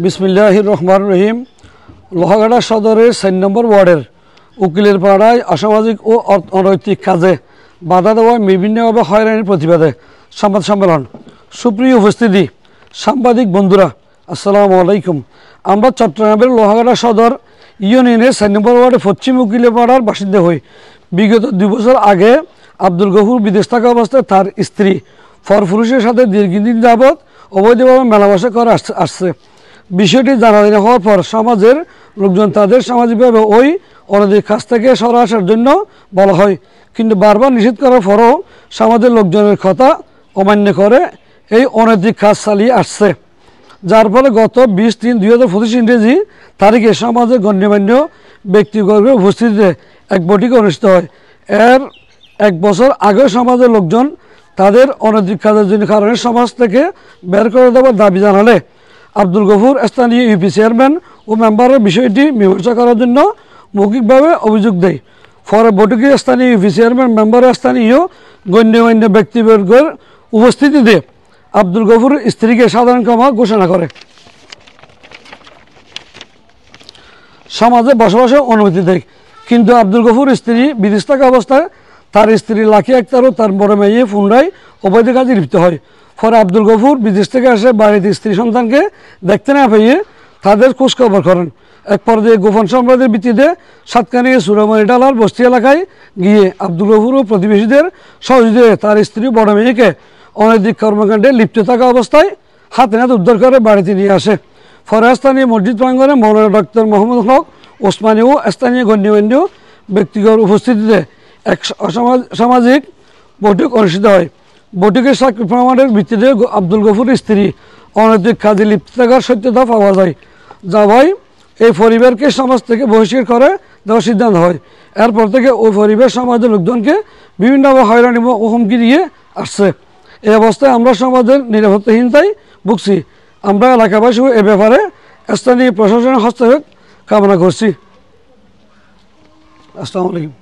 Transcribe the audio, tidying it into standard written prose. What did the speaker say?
বিসমিল্লাহির রহমানির রহিম। লোহাগাড়া সদরের ৪ নম্বর ওয়ার্ডের উকিলের পাড়ায় অসামাজিক ও অনৈতিক কাজে বাধা দেওয়ায় বিভিন্নভাবে হয়রানির প্রতিবাদে সংবাদ সম্মেলন। সুপ্রিয় উপস্থিতি, সাংবাদিক বন্ধুরা, আসসালামু আলাইকুম। আমরা চট্টগ্রামের লোহাগাড়া সদর ইউনিয়নের ৪ নম্বর ওয়ার্ডে পশ্চিম উকিলের পাড়ার বাসিন্দা হই। বিগত ২ বছর আগে আব্দুল গফুর বিদেশ থাকা অবস্থায় তার স্ত্রী ফরফুরুষের সাথে দীর্ঘদিন যাবৎ অবৈধভাবে মেলামেশা করে আসছে। বিষয়টি জানাজানি হওয়ার পর সমাজের লোকজন তাদের সামাজিকভাবে ওই অনৈতিক কাজ থেকে সরে আসার জন্য বলা হয়, কিন্তু বারবার নিষেধ করার পরও সমাজের লোকজনের কথা অমান্য করে এই অনৈতিক কাজ চালিয়ে আসছে, যার ফলে গত 20-3-2025 ইংরেজি তারিখে সমাজের গণ্যমান্য ব্যক্তিবর্গের উপস্থিতিতে এক বৈঠক অনুষ্ঠিত হয়। এর 1 বছর আগে সমাজের লোকজন তাদের অনৈতিক কাজের জন্য কারণে সমাজ থেকে বের করে দেওয়ার দাবি জানালে আব্দুল গফুর স্থানীয় ইউপি চেয়ারম্যান ও মেম্বারের বিষয়টি মীমাংসা করার জন্য মৌখিকভাবে অভিযোগ দেয়। পরে বৈঠকে স্থানীয় ইউপি চেয়ারম্যান মেম্বারের স্থানীয় গণ্যমান্য ব্যক্তিবর্গের উপস্থিতিতে আব্দুল গফুরের স্ত্রীকে সাধারণ ক্ষমা ঘোষণা করে সমাজে বসবাসের অনুমতি দেয়। কিন্তু আব্দুল গফুর স্ত্রী বিদেশ থাকা অবস্থায় তার স্ত্রী লাকি আক্তার ও তার বড় মেয়ে পুনরায় অবৈধ কাজে লিপ্ত হয়। পরে আব্দুল গফুর বিদেশ থেকে এসে বাড়িতে স্ত্রী সন্তানকে দেখতে না পেয়ে তাদের খোঁজখবর করেন। এক পর্যায়ে গোপন সম্প্রদায়ের ভিত্তিতে সাতকানিয়া সুরামণি ডালার বস্তি এলাকায় গিয়ে আব্দুল গফুর ও প্রতিবেশীদের সহযোগিতায় তার স্ত্রী বড় মেয়েকে অনৈতিক কর্মকাণ্ডে লিপ্ত থাকা অবস্থায় হাতে নাতে উদ্ধার করে বাড়িতে নিয়ে আসে। পরে স্থানীয় মসজিদ প্রাঙ্গনে মৌলানা ডক্টর মোহাম্মদ হক ওসমানী ও স্থানীয় গণ্যমান্য ব্যক্তিগত উপস্থিতিতে এক সামাজিক বৈঠক অনুষ্ঠিত হয়। বৈঠকের সাক্ষী প্রমাণের ভিত্তিতে আব্দুল গফুরের স্ত্রী অনৈতিক কাজে লিপ্ত থাকার সত্যতা পাওয়া যায়, যা হয় এই পরিবারকে সমাজ থেকে বহিষ্কার করে দেওয়ার সিদ্ধান্ত হয়। এরপর থেকে ওই পরিবার সমাজের লোকজনকে বিভিন্নভাবে হয়রানি ও হুমকি দিয়ে আসছে। এই অবস্থায় আমরা সমাজের নিরাপত্তাহীনতায় ভুগছি। আমরা এলাকাবাসী এ ব্যাপারে স্থানীয় প্রশাসনের হস্তক্ষেপ কামনা করছি। আসসালামু আলাইকুম।